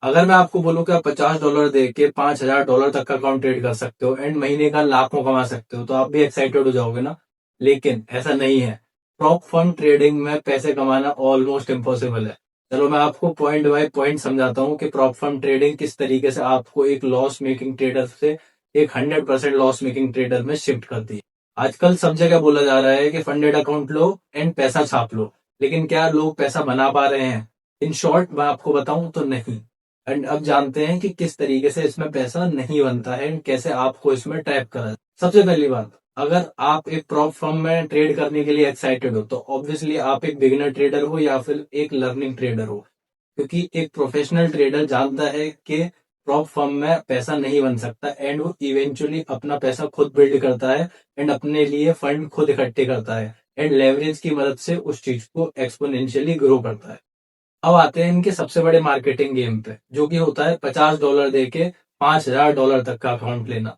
अगर मैं आपको बोलूं कि आप $50 दे के $5,000 तक का अकाउंट ट्रेड कर सकते हो एंड महीने का लाखों कमा सकते हो, तो आप भी एक्साइटेड हो जाओगे ना। लेकिन ऐसा नहीं है। प्रॉप फंड ट्रेडिंग में पैसे कमाना ऑलमोस्ट इम्पॉसिबल है। चलो मैं आपको पॉइंट बाय पॉइंट समझाता हूँ कि प्रॉप फंड ट्रेडिंग किस तरीके से आपको एक लॉस मेकिंग ट्रेडर से एक 100% लॉस मेकिंग ट्रेडर में शिफ्ट करती है। आजकल सब जगह बोला जा रहा है कि फंडेड अकाउंट लो एंड पैसा छाप लो, लेकिन क्या लोग पैसा बना पा रहे हैं? इन शॉर्ट मैं आपको बताऊं तो नहीं। एंड अब जानते हैं कि किस तरीके से इसमें पैसा नहीं बनता है एंड कैसे आपको इसमें ट्रैप करा जाए। सबसे पहली बात, अगर आप एक प्रॉप फर्म में ट्रेड करने के लिए एक्साइटेड हो तो ऑब्वियसली आप एक बिगिनर ट्रेडर हो या फिर एक लर्निंग ट्रेडर हो, क्योंकि एक प्रोफेशनल ट्रेडर जानता है कि प्रॉप फर्म में पैसा नहीं बन सकता एंड वो इवेंचुअली अपना पैसा खुद बिल्ड करता है एंड अपने लिए फंड खुद इकट्ठे करता है एंड लेवरेज की मदद से उस चीज को एक्सपोनेंशियली ग्रो करता है। अब आते हैं इनके सबसे बड़े मार्केटिंग गेम पे, जो कि होता है $50 दे के $5,000 तक का अकाउंट लेना।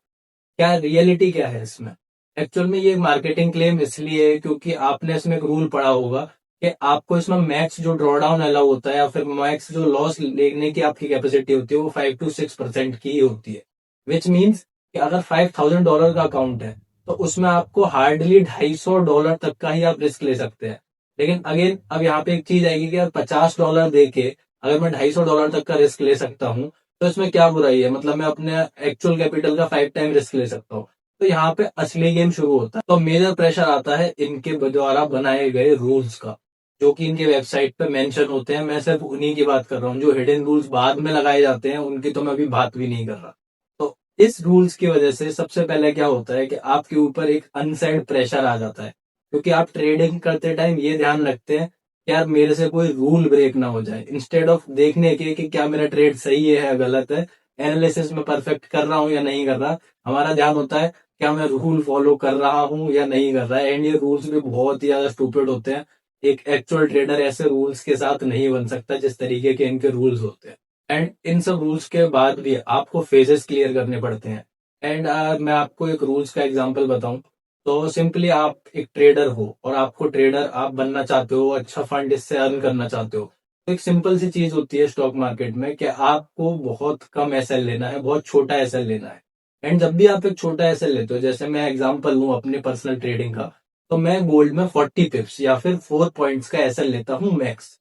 क्या रियलिटी क्या है इसमें? एक्चुअल में ये मार्केटिंग क्लेम इसलिए है क्योंकि आपने इसमें एक रूल पढ़ा होगा कि आपको इसमें मैक्स जो ड्रॉ डाउन अलाउ होता है या फिर मैक्स जो लॉस लेने की आपकी कैपेसिटी होती है वो 5 to 6% की ही होती है। विच मीन्स कि अगर $5,000 का अकाउंट है तो उसमें आपको हार्डली $250 तक का ही आप रिस्क ले सकते हैं। लेकिन अगेन अब यहाँ पे एक चीज आएगी कि यार $50 दे के अगर मैं $250 तक का रिस्क ले सकता हूँ तो इसमें क्या बुराई है? मतलब मैं अपने एक्चुअल कैपिटल का 5 टाइम रिस्क ले सकता हूँ। तो यहाँ पे असली गेम शुरू होता है। तो मेजर प्रेशर आता है इनके द्वारा बनाए गए रूल्स का, जो कि इनके वेबसाइट पे मेंशन होते हैं। मैं सिर्फ उन्हीं की बात कर रहा हूँ, जो हिडन रूल्स बाद में लगाए जाते हैं उनकी तो मैं अभी बात भी नहीं कर रहा। तो इस रूल्स की वजह से सबसे पहले क्या होता है कि आपके ऊपर एक अनसेड प्रेशर आ जाता है, क्योंकि आप ट्रेडिंग करते टाइम ये ध्यान रखते हैं कि यार मेरे से कोई रूल ब्रेक ना हो जाए। इंस्टेड ऑफ देखने के कि क्या मेरा ट्रेड सही है या गलत है, एनालिसिस में परफेक्ट कर रहा हूँ या नहीं कर रहा, हमारा ध्यान होता है क्या मैं रूल फॉलो कर रहा हूँ या नहीं कर रहा है। एंड ये रूल्स भी बहुत ही ज्यादा स्टूपिड होते हैं। एक एक्चुअल ट्रेडर ऐसे रूल्स के साथ नहीं बन सकता जिस तरीके के इनके रूल्स होते हैं। एंड इन सब रूल्स के बाद भी आपको फेजेस क्लियर करने पड़ते हैं। एंड मैं आपको एक रूल्स का एग्जांपल बताऊं तो सिंपली आप एक ट्रेडर हो और आपको ट्रेडर आप बनना चाहते हो, अच्छा फंड इससे अर्न करना चाहते हो, तो एक सिंपल सी चीज होती है स्टॉक मार्केट में कि आपको बहुत कम एसएल लेना है, बहुत छोटा एसएल लेना है। एंड जब भी आप एक छोटा एसएल लेते हो, जैसे मैं एग्जांपल लूं अपने पर्सनल ट्रेडिंग का, तो मैं गोल्ड में 40 पिप्स या फिर 4 पॉइंट्स का एसएल लेता हूं मैक्स।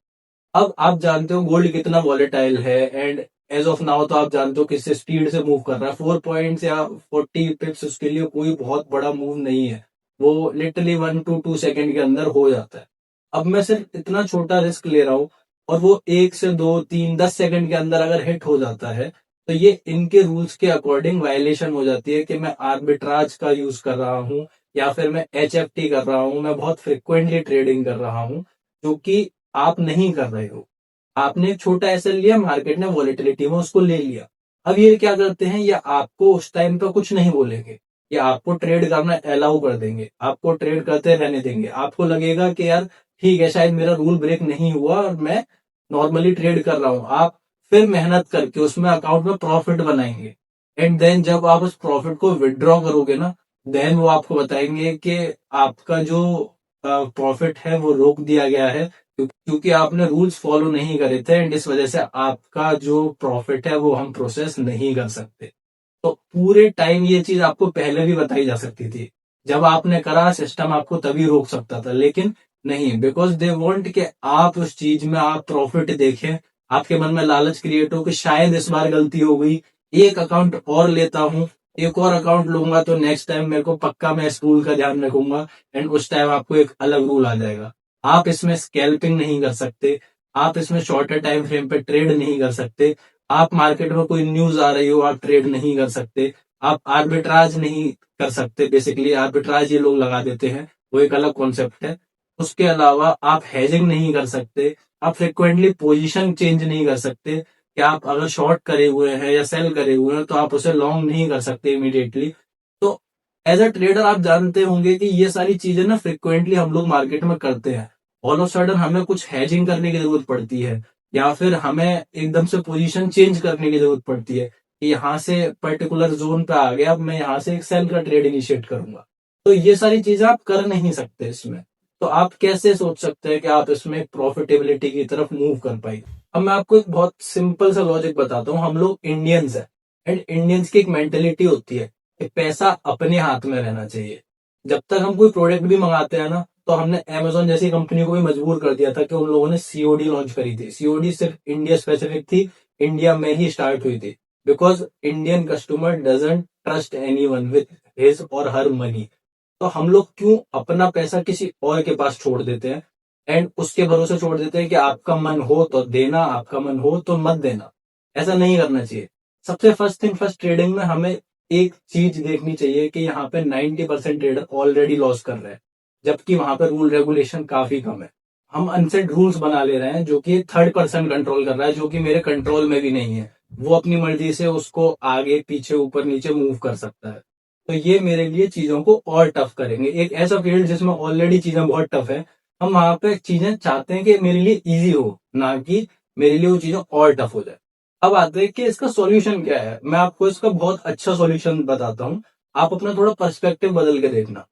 अब आप जानते हो गोल्ड कितना वॉलेटाइल है एंड एज ऑफ नाउ तो आप जानते हो किससे स्पीड से मूव कर रहा है। 4 पॉइंट्स या 40 पिप्स उसके लिए कोई बहुत बड़ा मूव नहीं है, वो लिटरली 1 to 2 सेकेंड के अंदर हो जाता है। अब मैं सिर्फ इतना छोटा रिस्क ले रहा हूँ और वो 1 से 2 3 10 सेकंड के अंदर अगर हिट हो जाता है तो ये इनके रूल्स के अकॉर्डिंग वायलेशन हो जाती है कि मैं आर्बिट्राज का यूज कर रहा हूँ या फिर मैं एचएफटी कर रहा हूँ, मैं बहुत फ्रिक्वेंटली ट्रेडिंग कर रहा हूँ, जो कि आप नहीं कर रहे हो। आपने एक छोटा एसएल लिया, मार्केट ने वॉलेटिलिटी में उसको ले लिया। अब ये क्या करते हैं, ये आपको उस टाइम पे कुछ नहीं बोलेंगे, ये आपको ट्रेड करना अलाउ कर देंगे, आपको ट्रेड करते रहने देंगे। आपको लगेगा कि यार ठीक है, शायद मेरा रूल ब्रेक नहीं हुआ और मैं नॉर्मली ट्रेड कर रहा हूं। आप फिर मेहनत करके उसमें अकाउंट में प्रॉफिट बनाएंगे एंड देन जब आप उस प्रॉफिट को विड्रॉ करोगे ना, देन वो आपको बताएंगे कि आपका जो प्रॉफिट है वो रोक दिया गया है, क्योंकि आपने रूल्स फॉलो नहीं करे थे एंड इस वजह से आपका जो प्रॉफिट है वो हम प्रोसेस नहीं कर सकते। तो पूरे टाइम ये चीज आपको पहले भी बताई जा सकती थी। जब आपने करा सिस्टम आपको तभी रोक सकता था, लेकिन नहीं, बिकॉज दे वांट कि आप उस चीज में आप प्रॉफिट देखें। आपके मन में लालच क्रिएट हो कि शायद इस बार गलती हो गई, एक अकाउंट और लेता हूं, एक और अकाउंट लूंगा तो नेक्स्ट टाइम मेरे को पक्का मैं इस रूल का ध्यान रखूंगा एंड उस टाइम आपको एक अलग रूल आ जाएगा। आप इसमें स्कैल्पिंग नहीं कर सकते, आप इसमें शॉर्टर टाइम फ्रेम पे ट्रेड नहीं कर सकते, आप मार्केट में कोई न्यूज आ रही हो आप ट्रेड नहीं कर सकते, आप आर्बिट्राज नहीं कर सकते। बेसिकली आर्बिट्राज ये लोग लगा देते हैं, वो एक अलग कॉन्सेप्ट है। उसके अलावा आप हेजिंग नहीं कर सकते, आप फ्रिक्वेंटली पोजीशन चेंज नहीं कर सकते कि आप अगर शॉर्ट करे हुए हैं या सेल करे हुए हैं तो आप उसे लॉन्ग नहीं कर सकते इमीडिएटली। तो एज अ ट्रेडर आप जानते होंगे कि ये सारी चीजें ना फ्रिक्वेंटली हम लोग मार्केट में करते हैं। ऑल ऑफ सडन हमें कुछ हैजिंग करने की जरूरत पड़ती है या फिर हमें एकदम से पोजीशन चेंज करने की जरूरत पड़ती है कि यहाँ से पर्टिकुलर जोन पे आ गया, अब मैं यहाँ से एक सेल का ट्रेड इनिशिएट करूंगा। तो ये सारी चीजें आप कर नहीं सकते इसमें। तो आप कैसे सोच सकते हैं कि आप इसमें प्रॉफिटेबिलिटी की तरफ मूव कर पाएंगे? अब मैं आपको एक बहुत सिंपल सा लॉजिक बताता हूँ। हम लोग इंडियंस है एंड इंडियंस की एक मेंटेलिटी होती है कि पैसा अपने हाथ में रहना चाहिए। जब तक हम कोई प्रोडक्ट भी मंगाते हैं ना, तो हमने अमेजोन जैसी कंपनी को भी मजबूर कर दिया था कि उन लोगों ने सीओडी लॉन्च करी थी। सीओडी सिर्फ इंडिया स्पेसिफिक थी, इंडिया में ही स्टार्ट हुई थी, because Indian customer doesn't trust anyone with his और हर मनी। तो हम लोग क्यों अपना पैसा किसी और के पास छोड़ देते हैं एंड उसके भरोसे छोड़ देते हैं कि आपका मन हो तो देना, आपका मन हो तो मत देना। ऐसा नहीं करना चाहिए। सबसे फर्स्ट थिंग फर्स्ट, ट्रेडिंग में हमें एक चीज देखनी चाहिए कि यहाँ पे 90% ट्रेडर ऑलरेडी लॉस कर रहे हैं, जबकि वहां पे रूल रेगुलेशन काफी कम है। हम अनसेट रूल्स बना ले रहे हैं जो कि थर्ड पर्सन कंट्रोल कर रहा है, जो कि मेरे कंट्रोल में भी नहीं है। वो अपनी मर्जी से उसको आगे पीछे ऊपर नीचे मूव कर सकता है। तो ये मेरे लिए चीजों को और टफ करेंगे। एक ऐसा फील्ड जिसमें ऑलरेडी चीजें बहुत टफ है, हम वहां पे चीजें चाहते हैं कि मेरे लिए इजी हो, ना कि मेरे लिए वो चीजें और टफ हो जाए। अब आते हैं कि इसका सॉल्यूशन क्या है। मैं आपको इसका बहुत अच्छा सॉल्यूशन बताता हूँ। आप अपना थोड़ा पर्सपेक्टिव बदल के देखना।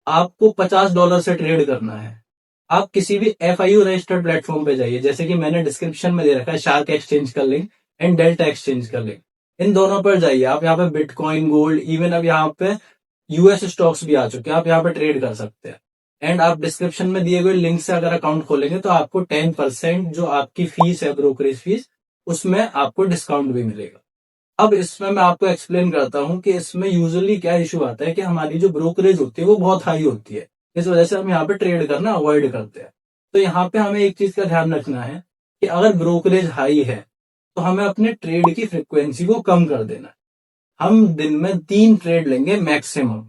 आपको $50 से ट्रेड करना है। आप किसी भी FIU रजिस्टर्ड प्लेटफॉर्म पे जाइए, जैसे कि मैंने डिस्क्रिप्शन में दे रखा है शार्क एक्सचेंज का लिंक एंड डेल्टा एक्सचेंज का लिंक। इन दोनों पर जाइए। आप यहाँ पे बिटकॉइन, गोल्ड, इवन अब यहाँ पे US स्टॉक्स भी आ चुके हैं, आप यहाँ पे ट्रेड कर सकते हैं। एंड आप डिस्क्रिप्शन में दिए गए लिंक से अगर अकाउंट खोलेंगे तो आपको 10% जो आपकी फीस है, ब्रोकरेज फीस, उसमें आपको डिस्काउंट भी मिलेगा। अब इसमें मैं आपको एक्सप्लेन करता हूँ कि इसमें यूजुअली क्या इशू आता है कि हमारी जो ब्रोकरेज होती है वो बहुत हाई होती है। इस वजह से हम यहाँ पे ट्रेड करना अवॉइड करते हैं। तो यहाँ पे हमें एक चीज का ध्यान रखना है कि अगर ब्रोकरेज हाई है तो हमें अपने ट्रेड की फ्रिक्वेंसी को कम कर देना है। हम दिन में 3 ट्रेड लेंगे maximum.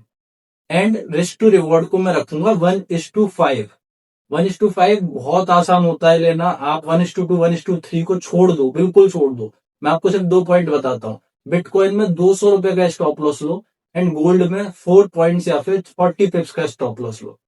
And risk to reward को मैं रखूंगा 1:5। 1:5 बहुत आसान होता है लेना। आप 1:2, 1:3 को छोड़ दो, बिल्कुल छोड़ दो। मैं आपको सिर्फ 2 पॉइंट बताता हूँ। बिटकॉइन में ₹200 का stop loss low and gold में 4 पॉइंट्स या फिर 40 पिप्स का स्टॉप लॉस लो।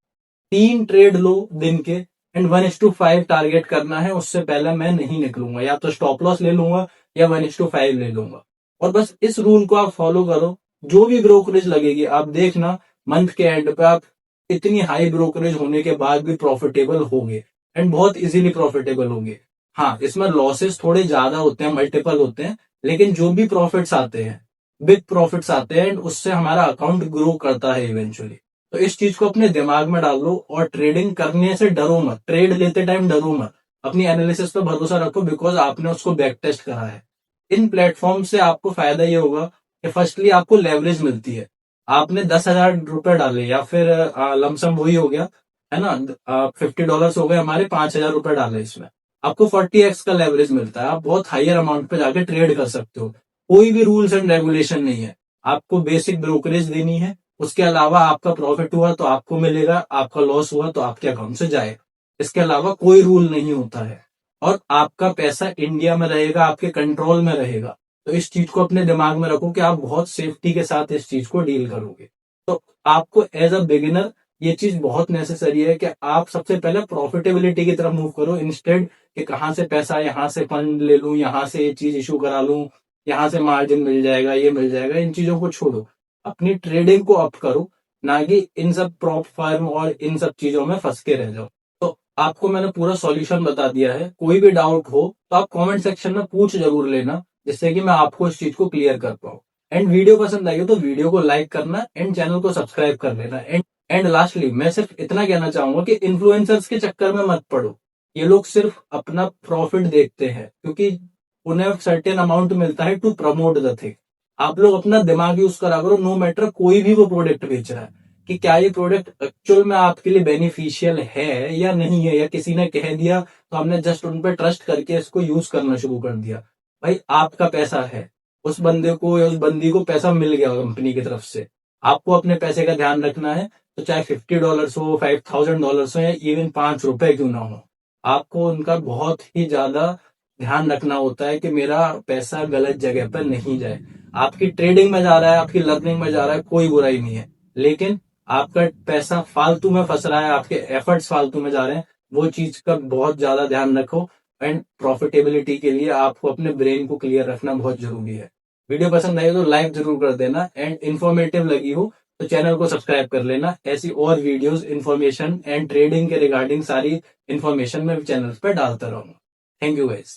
3 ट्रेड लो दिन के एंड 1:5 टारगेट करना है। उससे पहले मैं नहीं निकलूंगा, या तो स्टॉप लॉस ले लूंगा या 1:5 ले लूंगा। और बस इस रूल को आप फॉलो करो। जो भी ब्रोकरेज लगेगी आप देखना, मंथ के एंड पे आप इतनी हाई ब्रोकरेज होने के बाद भी प्रॉफिटेबल होंगे एंड बहुत इजीली प्रॉफिटेबल होंगे। हाँ, इसमें लॉसेस थोड़े ज्यादा होते हैं, मल्टीपल होते हैं, लेकिन जो भी प्रॉफिट्स आते हैं, बिग प्रॉफिट्स आते हैं एंड उससे हमारा अकाउंट ग्रो करता है इवेंचुअली। तो इस चीज को अपने दिमाग में डाल लो और ट्रेडिंग करने से डरो मत। ट्रेड लेते टाइम डरो मत। अपनी एनालिसिस पे भरोसा रखो, बिकॉज आपने उसको बैक टेस्ट करा है। इन प्लेटफॉर्म से आपको फायदा ये होगा कि फर्स्टली आपको लेवरेज मिलती है। आपने ₹10,000 डाले या फिर लमसम वही हो गया है ना, $50 हो गए हमारे, ₹5,000 डाले इसमें, आपको 40x का लेवरेज मिलता है। आप बहुत हायर अमाउंट पे जाके ट्रेड कर सकते हो। कोई भी रूल्स एंड रेगुलेशन नहीं है। आपको बेसिक ब्रोकरेज देनी है, उसके अलावा आपका प्रॉफिट हुआ तो आपको मिलेगा, आपका लॉस हुआ तो आपके अकाउंट से जाएगा। इसके अलावा कोई रूल नहीं होता है। और आपका पैसा इंडिया में रहेगा, आपके कंट्रोल में रहेगा। तो इस चीज को अपने दिमाग में रखो कि आप बहुत सेफ्टी के साथ इस चीज को डील करोगे। तो आपको एज अ बिगिनर ये चीज बहुत नेसेसरी है कि आप सबसे पहले प्रॉफिटेबिलिटी की तरफ मूव करो, इंस्टेड कि कहाँ से पैसा, यहाँ से फंड ले लूं, यहाँ से ये चीज इशू करा लूं, यहाँ से मार्जिन मिल जाएगा, ये मिल जाएगा। इन चीजों को छोड़ो, अपनी ट्रेडिंग को अप करो, ना कि इन सब प्रॉप फर्म और इन सब चीजों में फंस के रह जाओ। तो आपको मैंने पूरा सॉल्यूशन बता दिया है। कोई भी डाउट हो तो आप कमेंट सेक्शन में पूछ जरूर लेना, जिससे कि मैं आपको इस चीज को क्लियर कर पाऊँ। एंड वीडियो पसंद आई हो तो वीडियो को लाइक करना एंड चैनल को सब्सक्राइब कर लेना। एंड लास्टली मैं सिर्फ इतना कहना चाहूंगा कि इन्फ्लुएंसर्स के चक्कर में मत पड़ो। ये लोग सिर्फ अपना प्रॉफिट देखते हैं, क्योंकि उन्हें सर्टेन अमाउंट मिलता है टू प्रमोट द थिंग। आप लोग अपना दिमाग यूज करा करो, नो मैटर कोई भी वो प्रोडक्ट बेच रहा है, कि क्या ये प्रोडक्ट एक्चुअल में आपके लिए बेनिफिशियल है या नहीं है, या किसी ने कह दिया तो हमने जस्ट उन पर ट्रस्ट करके इसको यूज करना शुरू कर दिया। भाई आपका पैसा है, उस बंदे को या उस बंदी को पैसा मिल गया कंपनी की तरफ से। आपको अपने पैसे का ध्यान रखना है। तो चाहे $50 हो, $5,000 हो, या इवन ₹5 क्यों ना हो, आपको उनका बहुत ही ज्यादा ध्यान रखना होता है कि मेरा पैसा गलत जगह पर नहीं जाए। आपकी ट्रेडिंग में जा रहा है, आपकी लर्निंग में जा रहा है, कोई बुराई नहीं है, लेकिन आपका पैसा फालतू में फंस रहा है, आपके एफर्ट्स फालतू में जा रहे हैं, वो चीज का बहुत ज्यादा ध्यान रखो। एंड प्रॉफिटेबिलिटी के लिए आपको अपने ब्रेन को क्लियर रखना बहुत जरूरी है। वीडियो पसंद आई तो लाइक जरूर कर देना एंड इन्फॉर्मेटिव लगी हो तो चैनल को सब्सक्राइब कर लेना। ऐसी और वीडियोस, इन्फॉर्मेशन एंड ट्रेडिंग के रिगार्डिंग सारी इन्फॉर्मेशन मैं चैनल पर डालता रहूंगा। Thank you guys.